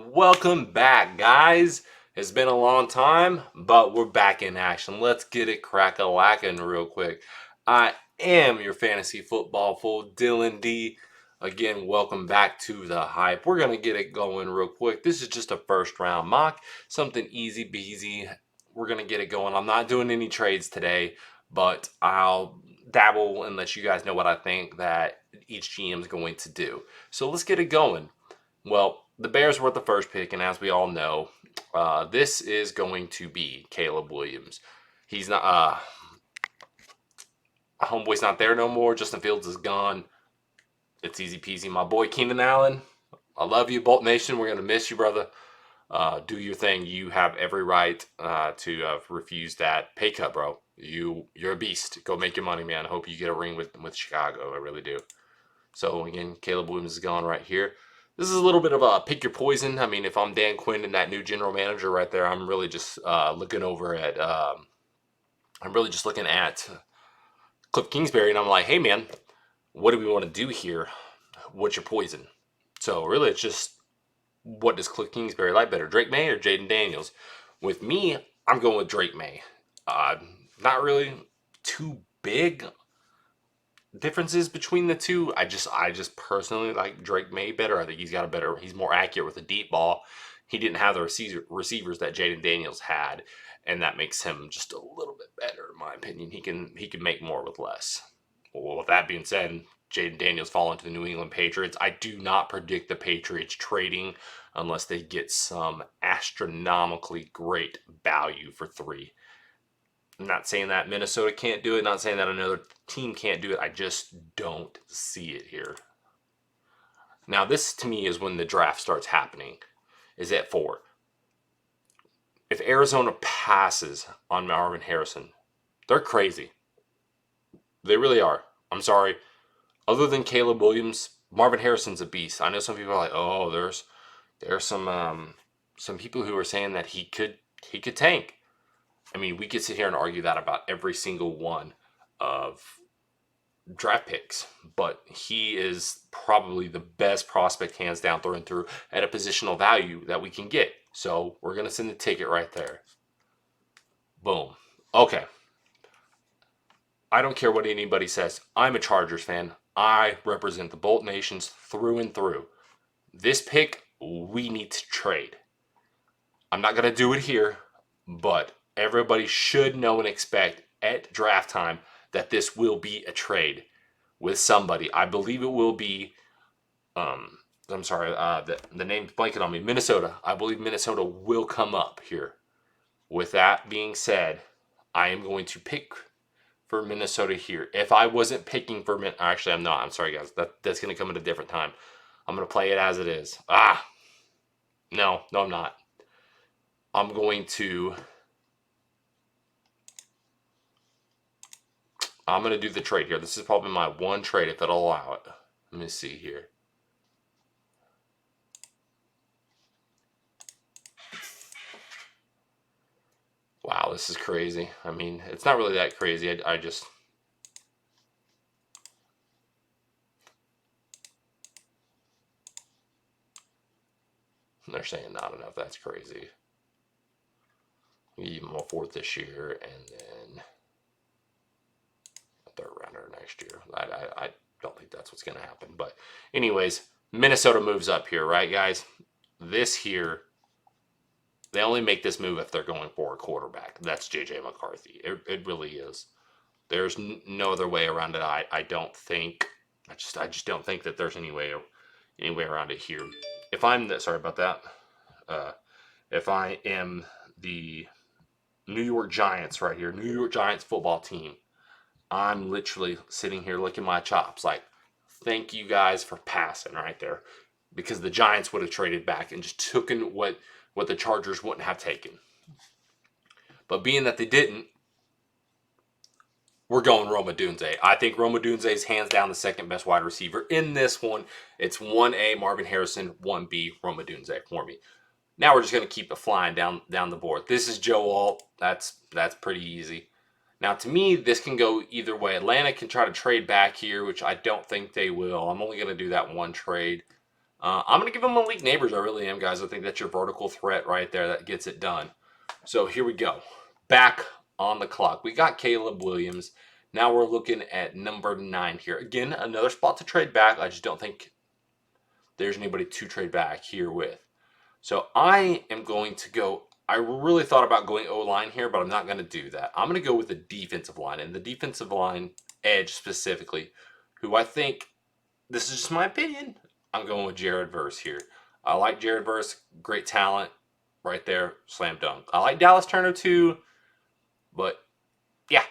Welcome back, guys. It's been a long time, but we're back in action. Let's get it crack-a-lackin' real quick. I am your fantasy football fool, Dylan D. Again, welcome back to the hype. We're going to get it going real quick. This is just a first round mock, something easy peasy. We're going to get it going. I'm not doing any trades today, but I'll dabble and let you guys know what I think that each GM is going to do. So let's get it going. Well, the Bears were the first pick, and as we all know, this is going to be Caleb Williams. He's not. Homeboy's not there no more. Justin Fields is gone. It's easy peasy. My boy Keenan Allen, I love you, Bolt Nation. We're gonna miss you, brother. Do your thing. You have every right to refuse that pay cut, bro. You're a beast. Go make your money, man. I hope you get a ring with Chicago. I really do. So again, Caleb Williams is gone right here. This is a little bit of a pick your poison. I mean, if I'm Dan Quinn and that new general manager right there, I'm really just looking over at Cliff Kingsbury, and I'm like, hey man, what do we want to do here? What's your poison? So really, it's just what does Cliff Kingsbury like better, Drake May or Jaden Daniels? With me, I'm going with Drake May. Not really too big differences between the two. I just personally like Drake May better. I think he's more accurate with the deep ball. He didn't have the receivers that Jaden Daniels had, and that makes him just a little bit better in my opinion. He can make more with less. Well, with that being said, Jaden Daniels falling to the New England Patriots. I do not predict the Patriots trading unless they get some astronomically great value for 3. I'm not saying that Minnesota can't do it, not saying that another team can't do it. I just don't see it here. Now, this to me is when the draft starts happening, is at 4. If Arizona passes on Marvin Harrison, they're crazy. They really are. I'm sorry. Other than Caleb Williams, Marvin Harrison's a beast. I know some people are like, oh, there's some people who are saying that he could tank. I mean, we could sit here and argue that about every single one of draft picks, but he is probably the best prospect hands down through and through at a positional value that we can get. So we're going to send the ticket right there. Boom. Okay. I don't care what anybody says. I'm a Chargers fan. I represent the Bolt Nations through and through. This pick, we need to trade. I'm not going to do it here, but everybody should know and expect at draft time that this will be a trade with somebody. I believe it will be, I'm sorry, the name's blanking on me, Minnesota. I believe Minnesota will come up here. With that being said, I am going to pick for Minnesota here. If I wasn't picking for actually, I'm not. I'm sorry, guys. That's going to come at a different time. I'm going to play it as it is. No, I'm not. I'm going to do the trade here. This is probably my one trade if it'll allow it. Let me see here. Wow, this is crazy. I mean, it's not really that crazy. I just... They're saying not enough. That's crazy. Give them a 4th this year, and then a 3rd rounder next year. I don't think that's what's going to happen. But anyways, Minnesota moves up here, right, guys? This here, they only make this move if they're going for a quarterback. That's J.J. McCarthy. It really is. There's no other way around it. I don't think. I just don't think that there's any way around it here. If I'm sorry about that. If I am the New York Giants right here, New York Giants football team, I'm literally sitting here licking my chops like, thank you guys for passing right there, because the Giants would have traded back and just taken what the Chargers wouldn't have taken. But being that they didn't, we're going Rome Odunze. I think Rome Odunze is hands down the second best wide receiver in this one. It's 1A Marvin Harrison, 1B Rome Odunze for me. Now we're just going to keep it flying down the board. This is Joe Alt. That's pretty easy. Now, to me, this can go either way. Atlanta can try to trade back here, which I don't think they will. I'm only going to do that one trade. I'm going to give him Malik Neighbors. I really am, guys. I think that's your vertical threat right there that gets it done. So here we go. Back on the clock. We got Caleb Williams. Now we're looking at number 9 here. Again, another spot to trade back. I just don't think there's anybody to trade back here with. So I am going to go. I really thought about going O-line here, but I'm not going to do that. I'm going to go with the defensive line, and the defensive line edge specifically, who I think, this is just my opinion, I'm going with Jared Verse here. I like Jared Verse, great talent right there, slam dunk. I like Dallas Turner too, but yeah,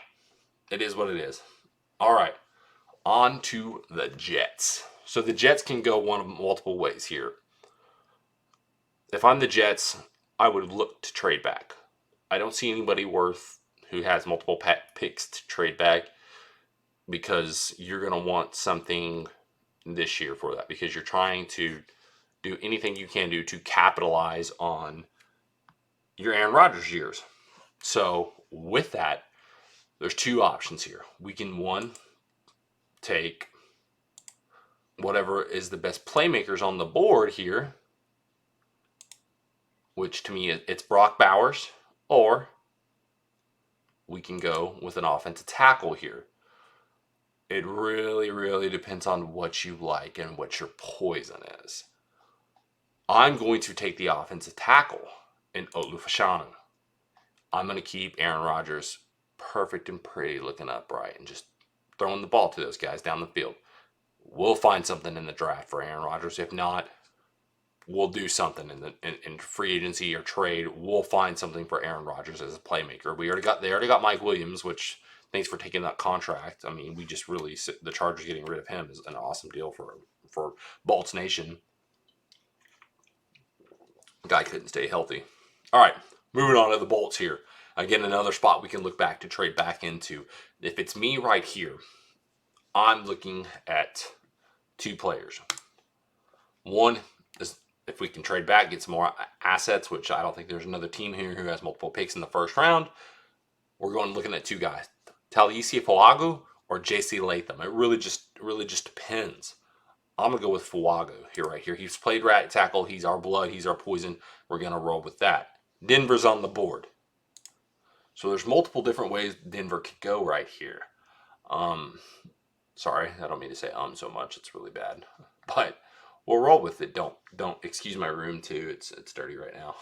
it is what it is. All right, on to the Jets. So the Jets can go one of multiple ways here. If I'm the Jets, I would look to trade back. I don't see anybody worth who has multiple picks to trade back, because you're going to want something this year for that, because you're trying to do anything you can do to capitalize on your Aaron Rodgers years. So with that, there's two options here. We can, one, take whatever is the best playmakers on the board here, which to me it's Brock Bowers, or we can go with an offensive tackle here. It really, really depends on what you like and what your poison is. I'm going to take the offensive tackle in Olufashanu. I'm going to keep Aaron Rodgers perfect and pretty, looking upright, and just throwing the ball to those guys down the field. We'll find something in the draft for Aaron Rodgers. If not, we'll do something in free agency or trade. We'll find something for Aaron Rodgers as a playmaker. They already got Mike Williams, which, thanks for taking that contract. I mean, we just really, the Chargers getting rid of him is an awesome deal for Bolts Nation. The guy couldn't stay healthy. All right, moving on to the Bolts here. Again, another spot we can look back to trade back into. If it's me right here, I'm looking at two players. One is, if we can trade back, get some more assets, which I don't think there's another team here who has multiple picks in the first round. We're looking at two guys, Talisi Fuagu or JC Latham. It really just depends. I'm going to go with Fuagu here, right here. He's played right tackle. He's our blood. He's our poison. We're going to roll with that. Denver's on the board. So there's multiple different ways Denver could go right here. Sorry, I don't mean to say so much. It's really bad. But we'll roll with it. Don't excuse my room too. It's dirty right now.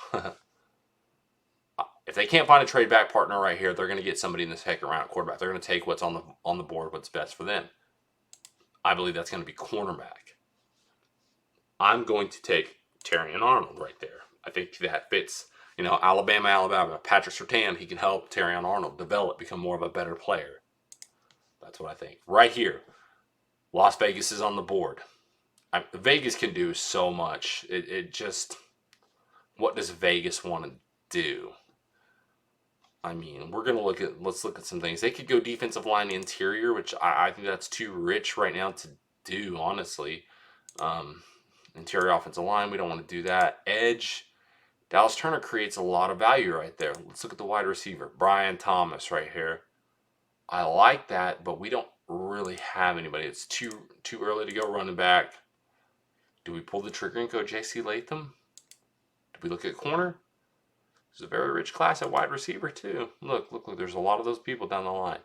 If they can't find a trade back partner right here, they're going to get somebody in the second round quarterback. They're going to take what's on the board, what's best for them. I believe that's going to be cornerback. I'm going to take Terrion Arnold right there. I think that fits. Alabama, Patrick Surtain, he can help Terrion Arnold develop, become more of a better player. That's what I think. Right here, Las Vegas is on the board. Vegas can do so much. It just, what does Vegas want to do? I mean, let's look at some things. They could go defensive line interior, which I think that's too rich right now to do, honestly. Interior offensive line, we don't want to do that. Edge, Dallas Turner creates a lot of value right there. Let's look at the wide receiver. Brian Thomas right here. I like that, but we don't really have anybody. It's too early to go running back. Do we pull the trigger and go JC Latham? Do we look at corner? It's a very rich class at wide receiver too. Look, there's a lot of those people down the line.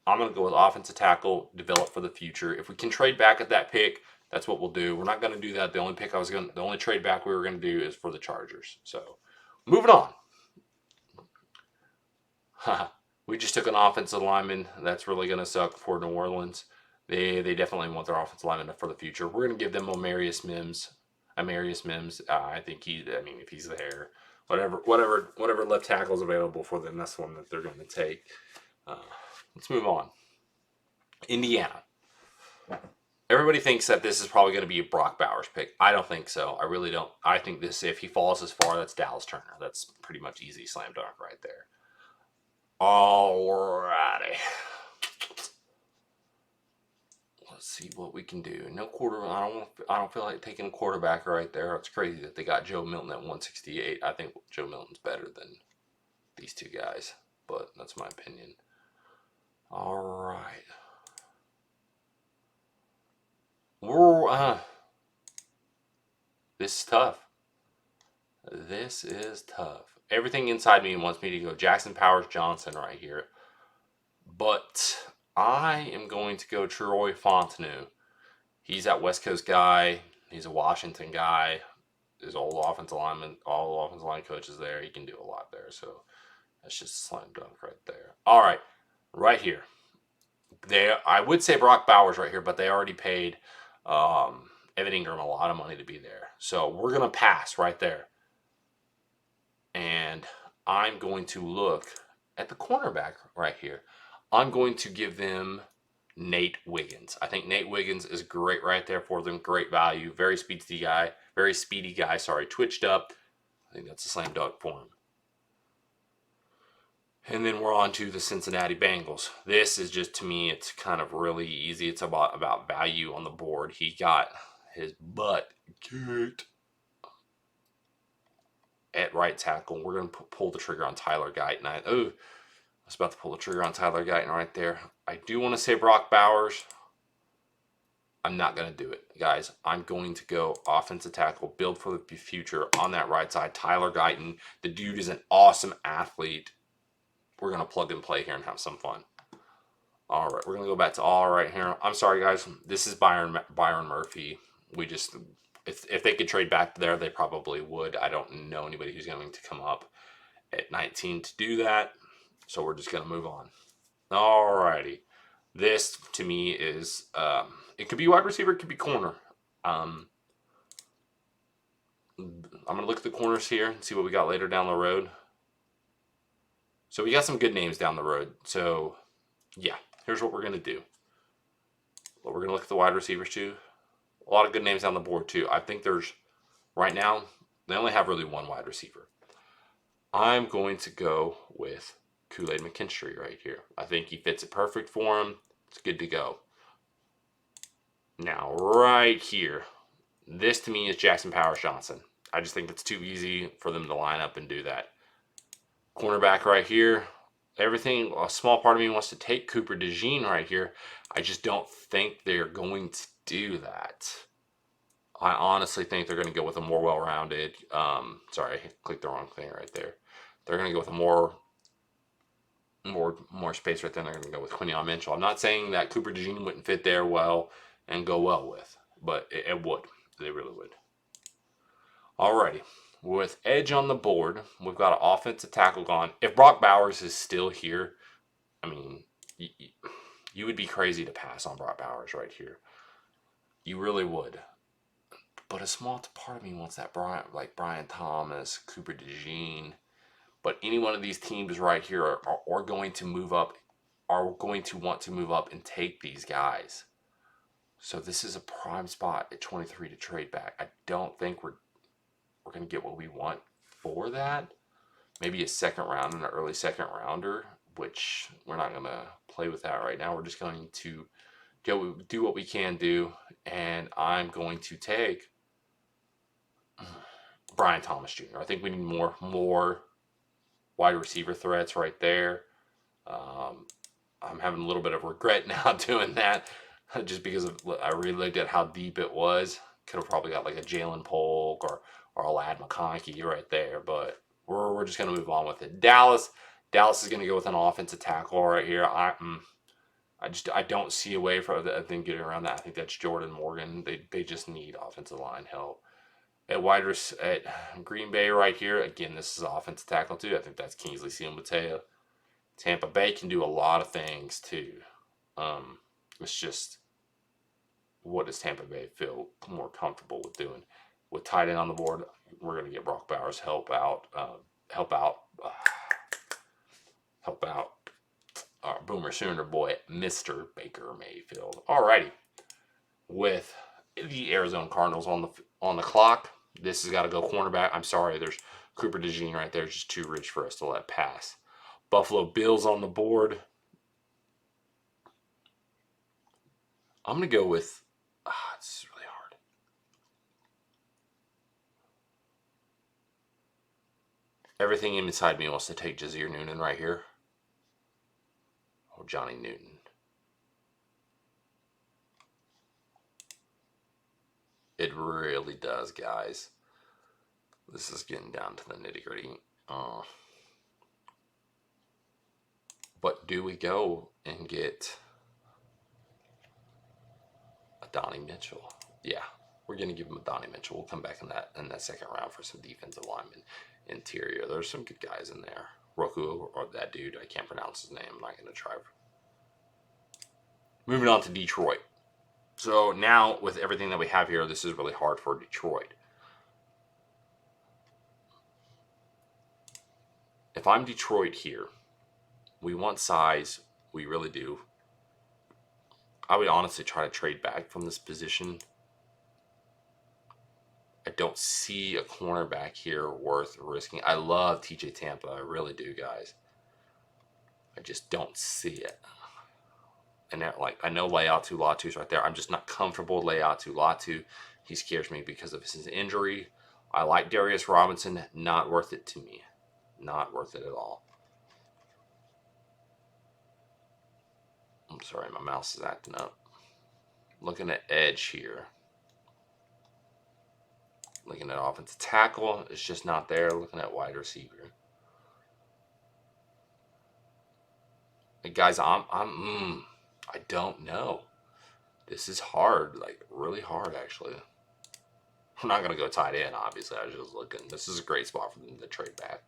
I'm going to go with offensive tackle, develop for the future. If we can trade back at that pick, that's what we'll do. We're not going to do that. The only trade back we were going to do is for the Chargers. So, moving on. We just took an offensive lineman. That's really going to suck for New Orleans. They definitely want their offensive lineman for the future. We're going to give them Amarius Mims. I think if he's there, whatever left tackle is available for them, that's the one that they're going to take. Let's move on. Indiana. Everybody thinks that this is probably going to be a Brock Bowers pick. I don't think so. I really don't. I think if he falls as far, that's Dallas Turner. That's pretty much easy slam dunk right there. Alrighty. Let's see what we can do. No quarter. I don't feel like taking a quarterback right there. It's crazy that they got Joe Milton at 168. I think Joe Milton's better than these two guys, but that's my opinion. All right. This is tough. This is tough. Everything inside me wants me to go Jackson Powers Johnson right here. But I am going to go Troy Fontenot. He's that West Coast guy. He's a Washington guy. His old offensive lineman, all offensive line coaches there. He can do a lot there. So that's just a slam dunk right there. All right, right here. I would say Brock Bowers right here, but they already paid Evan Ingram a lot of money to be there. So we're gonna pass right there. And I'm going to look at the cornerback right here. I'm going to give them Nate Wiggins. I think Nate Wiggins is great right there for them. Great value. Very speedy guy. Very speedy guy. Sorry, twitched up. I think that's a slam dunk for him. And then we're on to the Cincinnati Bengals. This is just, to me, it's kind of really easy. It's about value on the board. He got his butt kicked at right tackle. We're going to pull the trigger on Tyler Guyton. I was about to pull the trigger on Tyler Guyton right there. I do want to say Brock Bowers. I'm not going to do it, guys. I'm going to go offensive tackle, build for the future on that right side. Tyler Guyton. The dude is an awesome athlete. We're going to plug and play here and have some fun. All right, we're going to go back to all right here. I'm sorry, guys. This is Byron Murphy. We just, if they could trade back there, they probably would. I don't know anybody who's going to come up at 19 to do that. So we're just going to move on. All righty. This, to me, is, it could be wide receiver, it could be corner. I'm going to look at the corners here and see what we got later down the road. So we got some good names down the road. So, yeah, here's what we're going to do. We're going to look at the wide receivers, too. A lot of good names on the board, too. I think there's, right now, they only have really one wide receiver. I'm going to go with Kool-Aid McKinstry right here. I think he fits it perfect for him. It's good to go. Now, right here, this to me is Jackson Powers Johnson. I just think it's too easy for them to line up and do that. Cornerback right here. Everything, a small part of me wants to take Cooper DeJean right here. I just don't think they're going to do that. I honestly think they're going to go with a more well-rounded, sorry, I clicked the wrong thing right there. They're going to go with a more space right there. They're going to go with Quinyon Mitchell. I'm not saying that Cooper DeJean wouldn't fit there well and go well with, but it would. They really would. Alrighty. With edge on the board, we've got an offensive tackle gone. If Brock Bowers is still here, I mean, you would be crazy to pass on Brock Bowers right here. You really would. But a small part of me wants that Brian Thomas, Cooper DeJean. But any one of these teams right here are going to move up, are going to want to move up and take these guys. So this is a prime spot at 23 to trade back. I don't think we're going to get what we want for that. Maybe a second round and an early second rounder, which we're not going to play with that right now. We're just going to do what we can do, and I'm going to take Brian Thomas Jr. I think we need more wide receiver threats right there. I'm having a little bit of regret now doing that, just because I really looked at how deep it was. Could have probably got like a Jalen Polk or a Lad McConkey right there, but we're just going to move on with it. Dallas is going to go with an offensive tackle right here. I don't see a way for them getting around that. I think that's Jordan Morgan. They just need offensive line help. At Green Bay right here, again, this is offensive tackle too. I think that's Kingsley Mateo. Tampa Bay can do a lot of things too. It's just, what does Tampa Bay feel more comfortable with doing? With tight end on the board, we're going to get Brock Bowers help out our Boomer Sooner boy, Mr. Baker Mayfield. Alrighty, with the Arizona Cardinals on the clock, this has got to go cornerback. I'm sorry, there's Cooper DeJean right there, just too rich for us to let pass. Buffalo Bills on the board. I'm going to go with, this is really hard. Everything inside me wants to take Jazir Noonan right here. Or Johnny Newton. It really does, guys. This is getting down to the nitty gritty. But do we go and get a Donnie Mitchell? Yeah, we're gonna give him a Donnie Mitchell. We'll come back in that second round for some defensive linemen. Interior, there's some good guys in there. Roku or that dude, I can't pronounce his name. I'm not gonna try. Moving on to Detroit. So now with everything that we have here, this is really hard for Detroit. If I'm Detroit here, we want size. We really do. I would honestly try to trade back from this position. I don't see a cornerback here worth risking. I love TJ Tampa. I really do, guys. I just don't see it. And that, like, I know Leatu Latu's right there. I'm just not comfortable with Leatu Latu. He scares me because of his injury. I like Darius Robinson. Not worth it to me. Not worth it at all. I'm sorry, my mouse is acting up. Looking at edge here. Looking at offensive tackle, it's just not there. Looking at wide receiver. And guys, I don't know. This is hard, like really hard, actually. I'm not gonna go tight end, obviously. I was just looking. This is a great spot for them to trade back.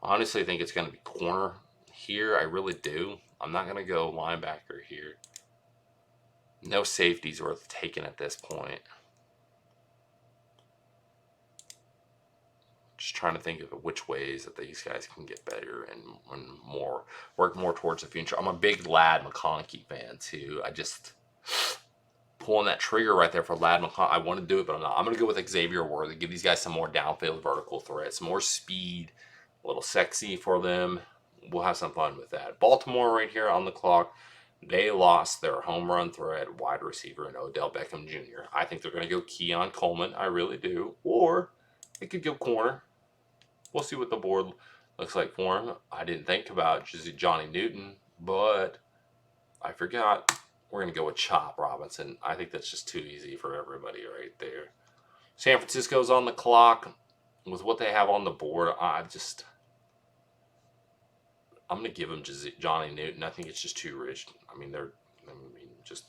Honestly, I think it's gonna be corner here. I really do. I'm not gonna go linebacker here. No safeties worth taking at this point. Just trying to think of which ways that these guys can get better and more work more towards the future. I'm a big Ladd McConkey fan too. I just pulling that trigger right there for Ladd McConkey. I want to do it, but I'm not. I'm going to go with Xavier Worthy. Give these guys some more downfield vertical threat, some more speed, a little sexy for them. We'll have some fun with that. Baltimore right here on the clock. They lost their home run threat wide receiver in Odell Beckham Jr. I think they're going to go Keon Coleman. I really do. Or they could go corner. We'll see what the board looks like for him. I didn't think about Johnny Newton, but I forgot. We're going to go with Chop Robinson. I think that's just too easy for everybody right there. San Francisco's on the clock. With what they have on the board, I'm going to give them Johnny Newton. I think it's just too rich. Just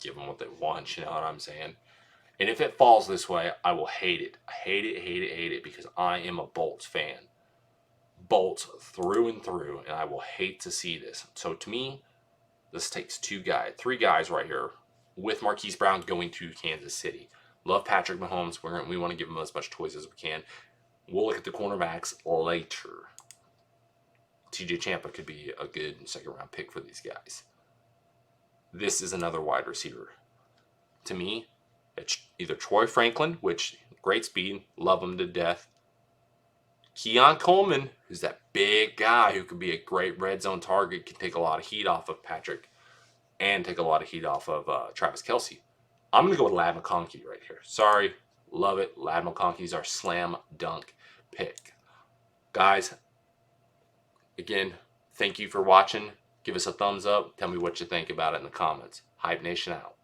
give them what they want. You know what I'm saying? And if it falls this way, I will hate it. Hate it, because I am a Bolts fan. Bolts through and through, and I will hate to see this. So to me, this takes three guys right here, with Marquise Brown going to Kansas City. Love Patrick Mahomes. We want to give him as much choice as we can. We'll look at the cornerbacks later. TJ Champa could be a good second-round pick for these guys. This is another wide receiver. To me, it's either Troy Franklin, which great speed, love him to death. Keon Coleman, who's that big guy who could be a great red zone target, can take a lot of heat off of Patrick and take a lot of heat off of Travis Kelce. I'm going to go with Ladd McConkey right here. Sorry, love it. Ladd McConkey's our slam dunk pick. Guys, again, thank you for watching. Give us a thumbs up. Tell me what you think about it in the comments. Hype Nation out.